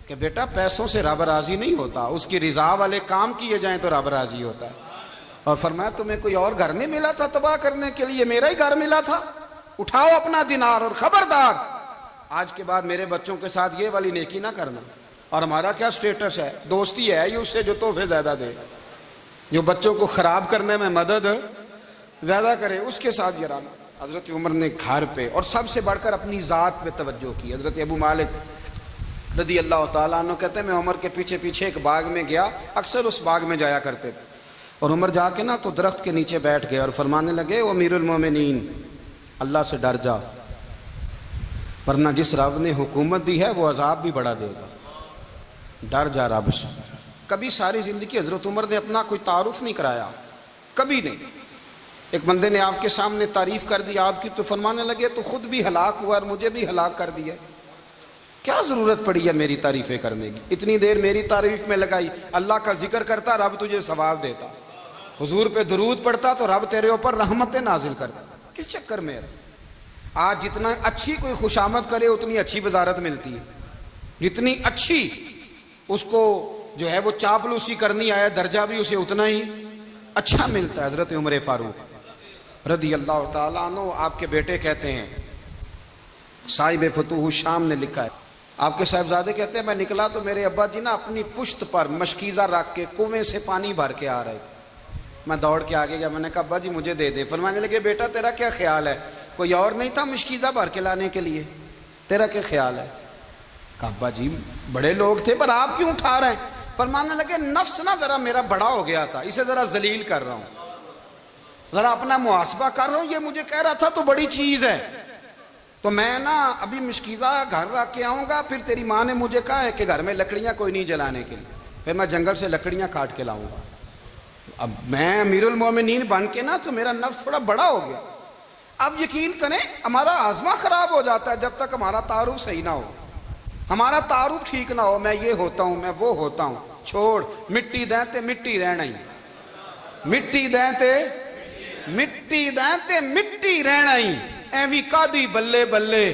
S2: کہ بیٹا پیسوں سے رب راضی نہیں ہوتا، اس کی رضا والے کام کیے جائیں تو رب راضی ہوتا ہے۔ اور فرمایا تمہیں کوئی اور گھر نہیں ملا تھا تباہ کرنے کے لیے، میرا ہی گھر ملا تھا، اٹھاؤ اپنا دینار اور خبردار آج کے بعد میرے بچوں کے ساتھ یہ والی نیکی نہ کرنا۔ اور ہمارا کیا سٹیٹس ہے، دوستی ہے یہ اس سے جو تحفے زیادہ دے، جو بچوں کو خراب کرنے میں مدد زیادہ کرے اس کے ساتھ یہ رہنا۔ حضرت عمر نے گھر پہ اور سب سے بڑھ کر اپنی ذات پہ توجہ کی۔ حضرت ابو مالک رضی اللہ تعالیٰ عنہ کہتے ہیں میں عمر کے پیچھے پیچھے ایک باغ میں گیا، اکثر اس باغ میں جایا کرتے تھے، اور عمر جا کے نا تو درخت کے نیچے بیٹھ گئے اور فرمانے لگے او امیر المومنین اللہ سے ڈر جا، ورنہ جس رب نے حکومت دی ہے وہ عذاب بھی بڑا دے گا، ڈر جا رب سے۔ کبھی ساری زندگی حضرت عمر نے اپنا کوئی تعارف نہیں کرایا، کبھی نہیں۔ ایک بندے نے آپ کے سامنے تعریف کر دی آپ کی تو فرمانے لگے تو خود بھی ہلاک ہوا اور مجھے بھی ہلاک کر دیا، کیا ضرورت پڑی ہے میری تعریفیں کرنے کی، اتنی دیر میری تعریف میں لگائی، اللہ کا ذکر کرتا رب تجھے ثواب دیتا، حضور پہ درود پڑھتا تو رب تیرے اوپر رحمتیں نازل کرتا، کس چکر میں ہے؟ آج جتنا اچھی کوئی خوشامد کرے اتنی اچھی وزارت ملتی ہے، جتنی اچھی اس کو جو ہے وہ چاپلوسی کرنی آئے درجہ بھی اسے اتنا ہی اچھا ملتا ہے۔ حضرت عمر فاروق رضی اللہ تعالیٰ عنہ، آپ کے بیٹے کہتے ہیں، صاحب فتوح الشام نے لکھا ہے، آپ کے صاحبزادے کہتے ہیں میں نکلا تو میرے ابا جی نا اپنی پشت پر مشکیزہ رکھ کے کنویں سے پانی بھر کے آ رہے تھے۔ میں دوڑ کے آگے گیا، میں نے کہا ابا جی مجھے دے دے۔ فرمانے لگے بیٹا تیرا کیا خیال ہے، کوئی اور نہیں تھا مشکیزہ بھر کے لانے کے لیے، تیرا کیا خیال ہے؟ کہا ابا جی بڑے لوگ تھے پر آپ کیوں اٹھا رہے ہیں؟ فرمانے لگے نفس نا ذرا میرا بڑا ہو گیا تھا، اسے ذرا ذلیل کر رہا ہوں، ذرا اپنا محاسبہ کر رہا ہوں، یہ مجھے کہہ رہا تھا تو بڑی چیز ہے، تو میں نا ابھی مشکیزہ گھر رکھ کے آؤں گا، پھر تیری ماں نے مجھے کہا ہے کہ گھر میں لکڑیاں کوئی نہیں جلانے کے لیے، پھر میں جنگل سے لکڑیاں کاٹ کے لاؤں گا۔ اب میں امیر المومنین بن کے نا تو میرا نفس تھوڑا بڑا ہو گیا۔ اب یقین کریں ہمارا آزما خراب ہو جاتا ہے جب تک ہمارا تعارف صحیح نہ ہو، ہمارا تعارف ٹھیک نہ ہو، میں یہ ہوتا ہوں میں وہ ہوتا ہوں، چھوڑ مٹی دیں تے مٹی رہنا ہی، مٹی دیں تے مٹی دیں تے مٹی رہنا ہی، ایویں کادی بلے بلے،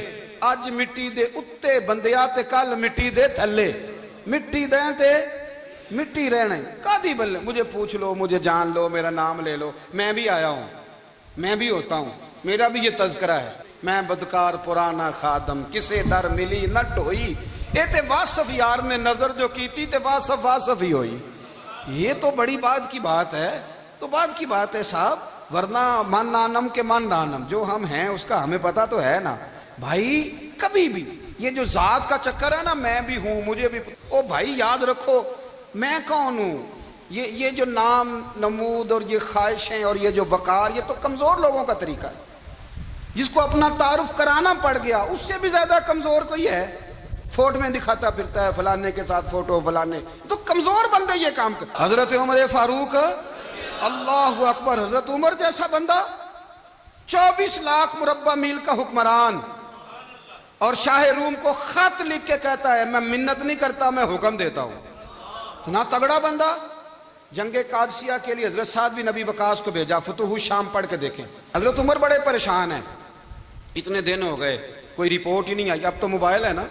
S2: اج مٹی دے اتے بندیا تے کل مٹی دے تھلے، مٹی دیں تے مٹی رہنا ہی، کادی بلے، مجھے پوچھ لو مجھے جان لو میرا نام لے لو، میں بھی آیا ہوں، میں بھی ہوتا ہوں، میرا بھی یہ تذکرہ ہے، میں بدکار پرانا خادم کسے در ملی نہ ڈھوئی، اے تے واصف یار نے نظر جو کی تھی تے واصف واصف ہی ہوئی۔ یہ تو بڑی بات کی بات ہے، تو بات کی بات ہے صاحب، ورنہ من نانم کے من نانم، جو ہم ہیں اس کا ہمیں پتا تو ہے نا بھائی۔ کبھی بھی یہ جو ذات کا چکر ہے نا، میں بھی ہوں مجھے بھی، او بھائی یاد رکھو میں کون ہوں، یہ جو نام نمود اور یہ خواہشیں اور یہ جو وقار، یہ تو کمزور لوگوں کا طریقہ ہے، جس کو اپنا تعارف کرانا پڑ گیا اس سے بھی زیادہ کمزور کوئی ہے، فوٹو میں دکھاتا پھرتا ہے فلانے کے ساتھ فوٹو، فلانے تو کمزور بندے یہ کام کرتا۔ حضرت عمر فاروق اللہ اکبر، حضرت عمر جیسا بندہ 24 لاکھ مربع میل کا حکمران، اور شاہ روم کو خط لکھ کے کہتا ہے میں منت نہیں کرتا میں حکم دیتا ہوں، اتنا تگڑا بندہ۔ جنگ قادسیہ کے لیے حضرت سعد بن ابی وقاص کو بھیجا، فتوح الشام پڑھ کے دیکھیں۔ حضرت عمر بڑے پریشان ہیں، اتنے دن ہو گئے کوئی رپورٹ ہی نہیں آئی، اب تو موبائل ہے نا،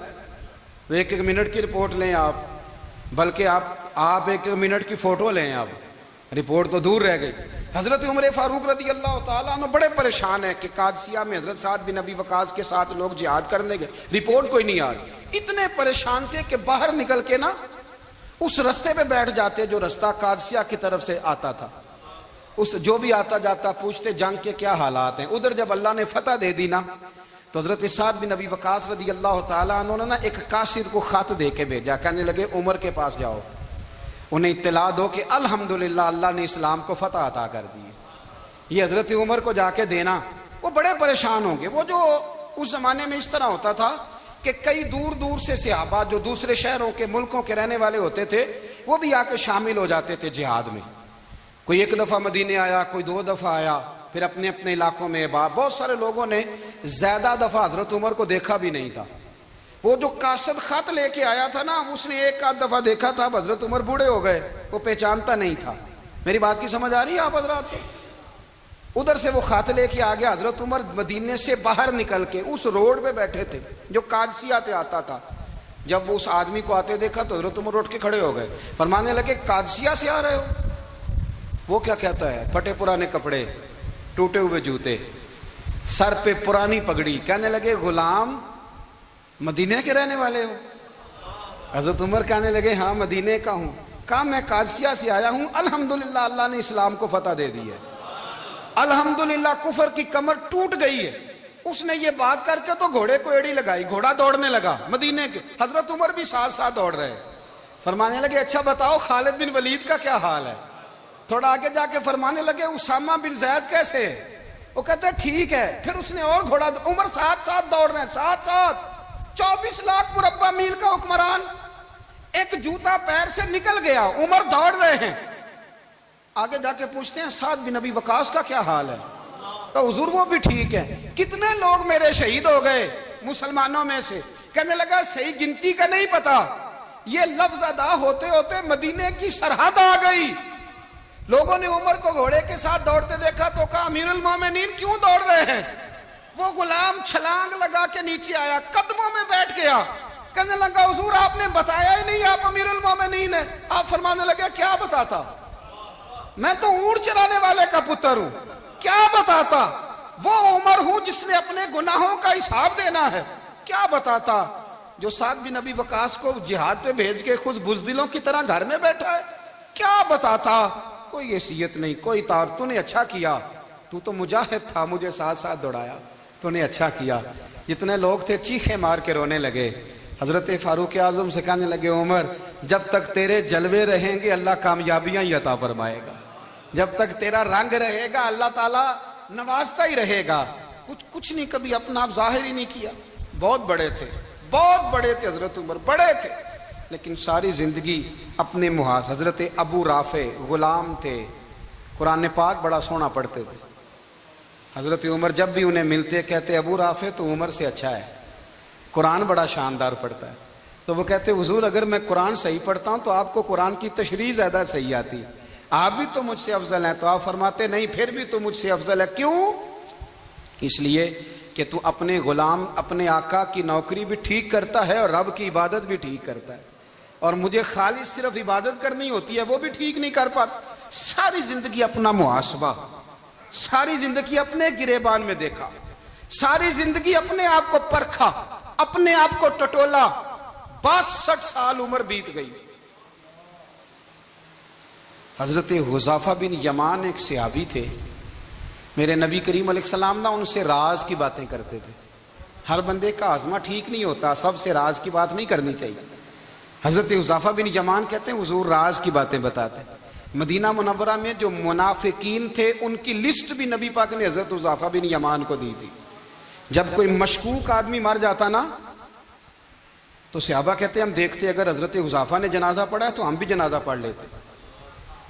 S2: ایک ایک منٹ کی رپورٹ لیں آپ، بلکہ آپ ایک ایک منٹ کی فوٹو لیں، آپ رپورٹ تو دور رہ گئی۔ حضرت عمر فاروق رضی اللہ تعالیٰ عنہ بڑے پریشان ہیں کہ قادسیہ میں حضرت سعد بن ابی وقاص کے ساتھ لوگ جہاد کرنے گئے، رپورٹ کوئی نہیں آ رہی، اتنے پریشان تھے کہ باہر نکل کے نا اس رستے پہ بیٹھ جاتے جو رستہ قادسیہ کی طرف سے آتا تھا، اس جو بھی آتا جاتا پوچھتے جنگ کے کیا حالات ہیں۔ ادھر جب اللہ نے فتح دے دی نا تو حضرت سعد بن ابی وقاص رضی اللہ تعالیٰ عنہ نے نا ایک قاصد کو خط دے کے بھیجا، کہنے لگے عمر کے پاس جاؤ، انہیں اطلاع دو کہ الحمدللہ اللہ نے اسلام کو فتح عطا کر دی۔ یہ حضرت عمر کو جا کے دینا، وہ بڑے پریشان ہوں گے۔ وہ جو اس زمانے میں اس طرح ہوتا تھا کہ کئی دور دور سے صحابہ جو دوسرے شہروں کے ملکوں کے رہنے والے ہوتے تھے وہ بھی آ کے شامل ہو جاتے تھے جہاد میں، کوئی ایک دفعہ مدینے آیا، کوئی 2 دفعہ آیا، پھر اپنے اپنے علاقوں میں بہت سارے لوگوں نے زیادہ دفعہ حضرت عمر کو دیکھا بھی نہیں تھا۔ وہ جو قاصد خط لے کے آیا تھا نا، اس نے 1 دفعہ دیکھا تھا، حضرت عمر بوڑھے ہو گئے، وہ پہچانتا نہیں تھا۔ میری بات کی سمجھ آ رہی ہے آپ حضرات کو؟ ادھر سے وہ خط لے کے آ گیا، حضرت عمر مدینے سے باہر نکل کے اس روڈ پہ بیٹھے تھے جو قادسیہ سے آتا تھا، جب وہ اس آدمی کو آتے دیکھا تو حضرت عمر اٹھ کے کھڑے ہو گئے، فرمانے لگے قادسیہ سے آ رہے ہو؟ وہ کیا کہتا ہے؟ پھٹے پرانے کپڑے، ٹوٹے ہوئے جوتے، سر پہ پرانی پگڑی، کہنے لگے غلام مدینے کے رہنے والے ہو؟ حضرت عمر کہنے لگے ہاں مدینے کا ہوں۔ کہا میں قادسیہ سے آیا ہوں، الحمدللہ اللہ نے اسلام کو فتح دے دی ہے، الحمدللہ کفر کی کمر ٹوٹ گئی ہے۔ اس نے یہ بات کر کے تو گھوڑے کو ایڑی لگائی، گھوڑا دوڑنے لگا مدینے کے، حضرت عمر بھی ساتھ ساتھ دوڑ رہے، فرمانے لگے اچھا بتاؤ خالد بن ولید کا کیا حال ہے؟ تھوڑا آگے جا کے فرمانے لگے اسامہ بن زید کیسے ہے؟ وہ کہتے ہیں ٹھیک ہے۔ پھر اس نے اور گھوڑا، عمر ساتھ ساتھ دوڑ رہے ہیں، ساتھ ساتھ 24 لاکھ مربع میل کا حکمران، ایک جوتا پیر سے نکل گیا، عمر دوڑ رہے ہیں۔ آگے جا کے پوچھتے ہیں سعد بن ابی وقاص کا کیا حال ہے؟ تو حضور وہ بھی ٹھیک ہے۔ کتنے لوگ میرے شہید ہو گئے مسلمانوں میں سے؟ کہنے لگا صحیح گنتی کا نہیں پتا، یہ لفظ ادا ہوتے ہوتے مدینے کی سرحد آ گئی۔ لوگوں نے عمر کو گھوڑے کے ساتھ دوڑتے دیکھا تو کہا امیر المومنین کیوں دوڑ رہے ہیں؟ وہ غلام چھلانگ لگا کے نیچے آیا، قدموں میں بیٹھ گیا، کہنے لگا حضور آپ نے بتایا ہی نہیں آپ امیر المومنین ہیں۔ آپ فرمانے لگے کیا بتاتا؟ میں تو اونٹ چرانے والے کا پتر ہوں، کیا بتاتا؟ وہ عمر ہوں جس نے اپنے گناہوں کا حساب دینا ہے، کیا بتاتا؟ جو سعد بن ابی وقاص کو جہاد پہ بھیج کے خود بزدلوں کی طرح گھر میں بیٹھا ہے، کیا بتاتا؟ کوئی حیثیت نہیں، کوئی تار، تو نے اچھا کیا، تو تو مجاہد تھا، مجھے ساتھ ساتھ دوڑایا، تو نے اچھا کیا۔ جتنے لوگ تھے چیخے مار کے رونے لگے۔ حضرت فاروق اعظم سے کہنے لگے عمر جب تک تیرے جلوے رہیں گے اللہ کامیابیاں ہی عطا فرمائے گا، جب تک تیرا رنگ رہے گا اللہ تعالیٰ نوازتا ہی رہے گا۔ کچھ نہیں، کبھی اپنا آپ ظاہر ہی نہیں کیا۔ بہت بڑے تھے، بہت بڑے تھے حضرت عمر، بڑے تھے، لیکن ساری زندگی اپنے محاذ۔ حضرت ابو رافع غلام تھے، قرآن پاک بڑا سونا پڑھتے تھے۔ حضرت عمر جب بھی انہیں ملتے کہتے ابو رافع تو عمر سے اچھا ہے، قرآن بڑا شاندار پڑھتا ہے۔ تو وہ کہتے حضور اگر میں قرآن صحیح پڑھتا ہوں تو آپ کو قرآن کی تشریح زیادہ صحیح آتی ہے، آپ بھی تو مجھ سے افضل ہیں۔ تو آپ فرماتے نہیں، پھر بھی تو مجھ سے افضل ہے۔ کیوں؟ اس لیے کہ تو اپنے غلام، اپنے آقا کی نوکری بھی ٹھیک کرتا ہے اور رب کی عبادت بھی ٹھیک کرتا ہے، اور مجھے خالص صرف عبادت کرنی ہوتی ہے وہ بھی ٹھیک نہیں کر پاتا۔ ساری زندگی اپنا محاسبہ، ساری زندگی اپنے گریبان میں دیکھا، ساری زندگی اپنے آپ کو پرکھا، اپنے آپ کو ٹٹولا۔ 62 سال عمر بیت گئی۔ حضرت حذیفہ بن یمان ایک صحابی تھے، میرے نبی کریم علیہ السلام نا ان سے راز کی باتیں کرتے تھے۔ ہر بندے کا ہاضمہ ٹھیک نہیں ہوتا، سب سے راز کی بات نہیں کرنی چاہیے۔ حضرت حذیفہ بن یمان کہتے ہیں حضور راز کی باتیں بتاتے ہیں۔ مدینہ منورہ میں جو منافقین تھے ان کی لسٹ بھی نبی پاک نے حضرت حذیفہ بن یمان کو دی تھی۔ جب کوئی مشکوک آدمی مر جاتا نا تو صحابہ کہتے ہیں ہم دیکھتے اگر حضرت حذیفہ نے جنازہ پڑھا ہے تو ہم بھی جنازہ پڑھ لیتے۔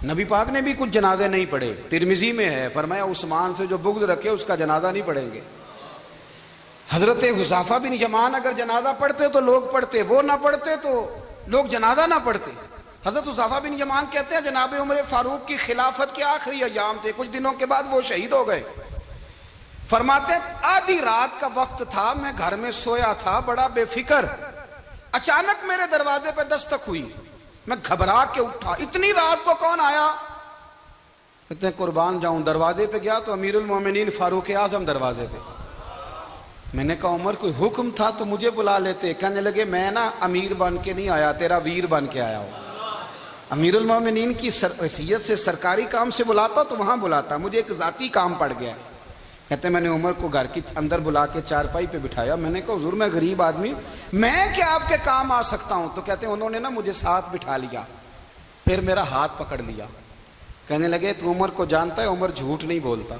S2: نبی پاک نے بھی کچھ جنازے نہیں پڑھے، ترمذی میں ہے، فرمایا عثمان سے جو بغض رکھے اس کا جنازہ نہیں پڑھیں گے۔ حضرت حذیفہ بن یمان اگر جنازہ پڑھتے تو لوگ پڑھتے، وہ نہ پڑھتے تو لوگ جنازہ نہ پڑھتے۔ حضرت حذیفہ بن یمان کہتے ہیں جناب عمر فاروق کی خلافت کے آخری ایام تھے، کچھ دنوں کے بعد وہ شہید ہو گئے۔ فرماتے آدھی رات کا وقت تھا، میں گھر میں سویا تھا بڑا بے فکر، اچانک میرے دروازے پہ دستک ہوئی، میں گھبرا کے اٹھا، اتنی رات کو کون آیا؟ کہتے ہیں قربان جاؤں، دروازے پہ گیا تو امیر المومنین فاروق اعظم دروازے پہ۔ میں نے کہا عمر کوئی حکم تھا تو مجھے بلا لیتے۔ کہنے لگے میں نا امیر بن کے نہیں آیا، تیرا ویر بن کے آیا ہوں۔ امیر المومنین کی حیثیت سے سرکاری کام سے بلاتا تو وہاں بلاتا، مجھے ایک ذاتی کام پڑ گیا۔ کہتے ہیں میں نے عمر کو گھر کی اندر بلا کے چارپائی پہ بٹھایا، میں نے کہا حضور میں غریب آدمی، میں کیا آپ کے کام آ سکتا ہوں؟ تو کہتے ہیں انہوں نے نا مجھے ساتھ بٹھا لیا، پھر میرا ہاتھ پکڑ لیا، کہنے لگے تو عمر کو جانتا ہے؟ عمر جھوٹ نہیں بولتا،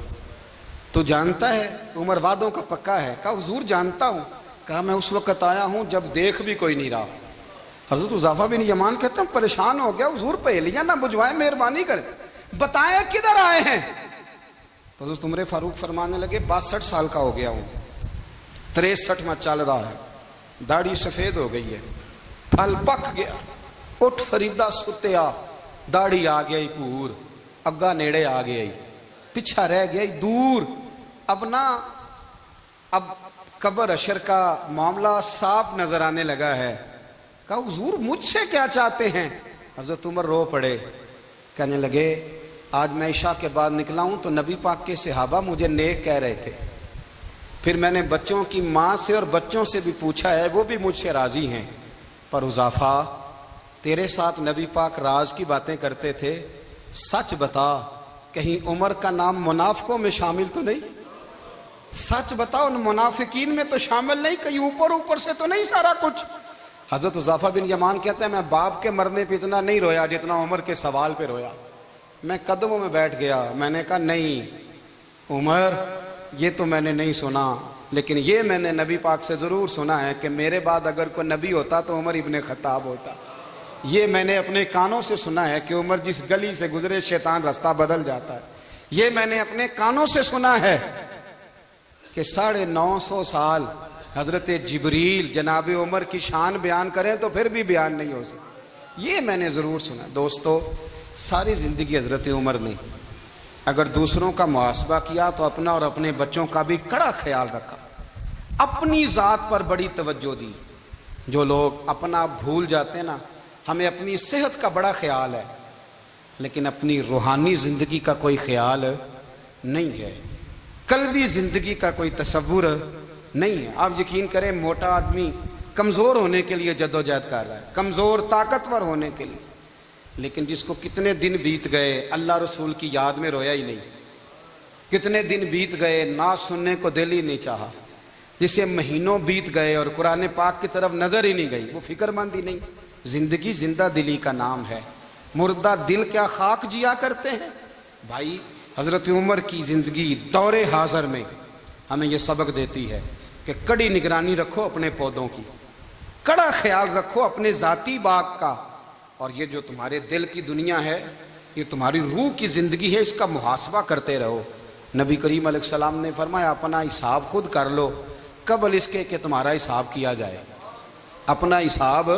S2: تو جانتا ہے عمر وعدوں کا پکا ہے؟ کہا حضور جانتا ہوں۔ کہا میں اس وقت آیا ہوں جب دیکھ بھی کوئی نہیں رہا۔ حضرت حذیفہ بن یمان کہتے ہیں پریشان ہو گیا، حضور پہلیاں نہ بجھوائیں، مہربانی کریں بتائیں کدھر آئے ہیں؟ تو حضرت عمر فاروق فرمانے لگے 62 سال کا ہو گیا ہوں، 63 میں چل رہا ہے، داڑھی سفید ہو گئی ہے، پھل پک گیا، اٹھ فریدہ ستیا، داڑھی آ گئی پور، اگا نیڑے آ گئی، پیچھا رہ گئی دور۔ اب قبر اشر کا معاملہ صاف نظر آنے لگا ہے۔ کہا حضور مجھ سے کیا چاہتے ہیں؟ حضرت عمر رو پڑے، کہنے لگے آج میں عشاء کے بعد نکلا ہوں تو نبی پاک کے صحابہ مجھے نیک کہہ رہے تھے، پھر میں نے بچوں کی ماں سے اور بچوں سے بھی پوچھا ہے، وہ بھی مجھ سے راضی ہیں، پر حذیفہ تیرے ساتھ نبی پاک راز کی باتیں کرتے تھے، سچ بتا کہیں عمر کا نام منافقوں میں شامل تو نہیں؟ سچ بتا ان منافقین میں تو شامل نہیں، کہیں اوپر سے تو نہیں سارا کچھ؟ حضرت حذیفہ بن یمان کہتے ہیں میں باپ کے مرنے پہ اتنا نہیں رویا جتنا عمر کے سوال پہ رویا۔ میں قدموں میں بیٹھ گیا، میں نے کہا نہیں عمر یہ تو میں نے نہیں سنا، لیکن یہ میں نے نبی پاک سے ضرور سنا ہے کہ میرے بعد اگر کوئی نبی ہوتا تو عمر ابن خطاب ہوتا۔ یہ میں نے اپنے کانوں سے سنا ہے کہ عمر جس گلی سے گزرے شیطان رستہ بدل جاتا ہے۔ یہ میں نے اپنے کانوں سے سنا ہے کہ 950 سال حضرت جبریل جناب عمر کی شان بیان کریں تو پھر بھی بیان نہیں ہو سکتا۔ یہ میں نے ضرور سنا۔ دوستو ساری زندگی حضرت عمر نے اگر دوسروں کا محاسبہ کیا تو اپنا اور اپنے بچوں کا بھی کڑا خیال رکھا، اپنی ذات پر بڑی توجہ دی۔ جو لوگ اپنا بھول جاتے ہیں نا، ہمیں اپنی صحت کا بڑا خیال ہے لیکن اپنی روحانی زندگی کا کوئی خیال نہیں ہے، قلبی زندگی کا کوئی تصور نہیں ہے۔ آپ یقین کریں موٹا آدمی کمزور ہونے کے لیے جدوجہد کر رہا ہے، کمزور طاقتور ہونے کے لیے، لیکن جس کو کتنے دن بیت گئے اللہ رسول کی یاد میں رویا ہی نہیں، کتنے دن بیت گئے نہ سننے کو دل ہی نہیں چاہا، جسے مہینوں بیت گئے اور قرآن پاک کی طرف نظر ہی نہیں گئی، وہ فکر مند ہی نہیں۔ زندگی زندہ دلی کا نام ہے، مردہ دل کیا خاک جیا کرتے ہیں۔ بھائی حضرت عمر کی زندگی دور حاضر میں ہمیں یہ سبق دیتی ہے کہ کڑی نگرانی رکھو اپنے پودوں کی، کڑا خیال رکھو اپنے ذاتی باغ کا، اور یہ جو تمہارے دل کی دنیا ہے، یہ تمہاری روح کی زندگی ہے، اس کا محاسبہ کرتے رہو۔ نبی کریم علیہ السلام نے فرمایا اپنا حساب خود کر لو قبل اس کے کہ تمہارا حساب کیا جائے۔ اپنا حساب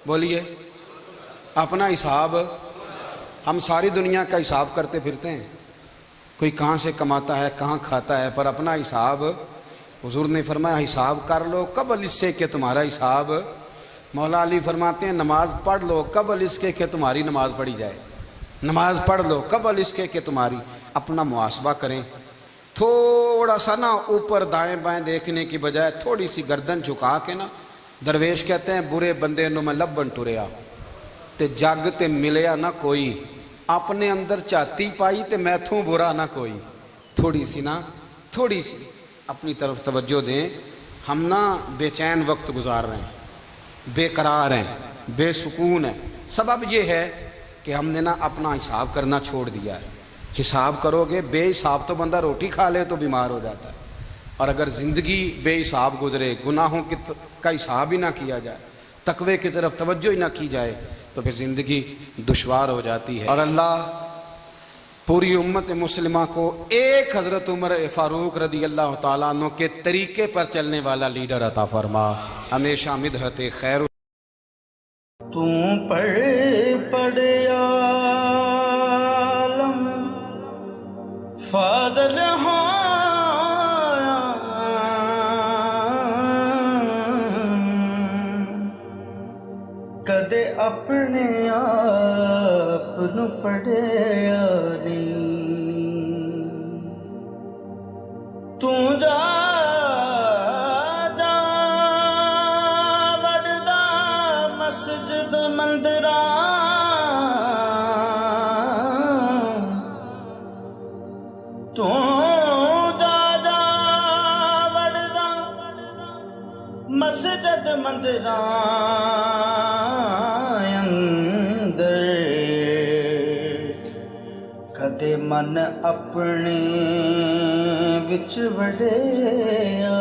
S2: بولیے، اپنا حساب۔ ہم ساری دنیا کا حساب کرتے پھرتے ہیں، کوئی کہاں سے کماتا ہے کہاں کھاتا ہے، پر اپنا حساب حضور نے فرمایا حساب کر لو قبل اس سے کہ تمہارا حساب۔ مولا علی فرماتے ہیں نماز پڑھ لو قبل اس کے کہ تمہاری نماز پڑھی جائے، نماز پڑھ لو قبل اس کے کہ تمہاری۔ اپنا محاسبہ کریں، تھوڑا سا نا اوپر دائیں بائیں دیکھنے کی بجائے تھوڑی سی گردن جھکا کے نا، درویش کہتے ہیں برے بندے نو میں لبن ٹریا تے جگ تے ملیا نہ کوئی، اپنے اندر چاتی پائی تے میتھوں برا نہ کوئی۔ تھوڑی سی نا، تھوڑی سی اپنی طرف توجہ دیں۔ ہم نا بے چین وقت گزار رہے ہیں، بے قرار ہیں، بے سکون ہیں، سبب یہ ہے کہ ہم نے نا اپنا حساب کرنا چھوڑ دیا ہے۔ حساب کرو گے، بے حساب تو بندہ روٹی کھا لے تو بیمار ہو جاتا ہے، اور اگر زندگی بے حساب گزرے، گناہوں کا حساب ہی نہ کیا جائے، تقوی کی طرف توجہ ہی نہ کی جائے، تو پھر زندگی دشوار ہو جاتی ہے۔ اور اللہ پوری امت مسلمہ کو ایک حضرت عمر فاروق رضی اللہ تعالیٰ عنہ کے طریقے پر چلنے والا لیڈر عطا فرما، ہمیشہ مدحت خیر۔
S1: تم پڑھ عالم فاضل ہو کدے اپنے آپ نو پڑھیا نہیں، تو جا وڑدا مسجد مندراں، تو جا وڑدا مسجد مندراں کدے من اپنے وچ وڑیا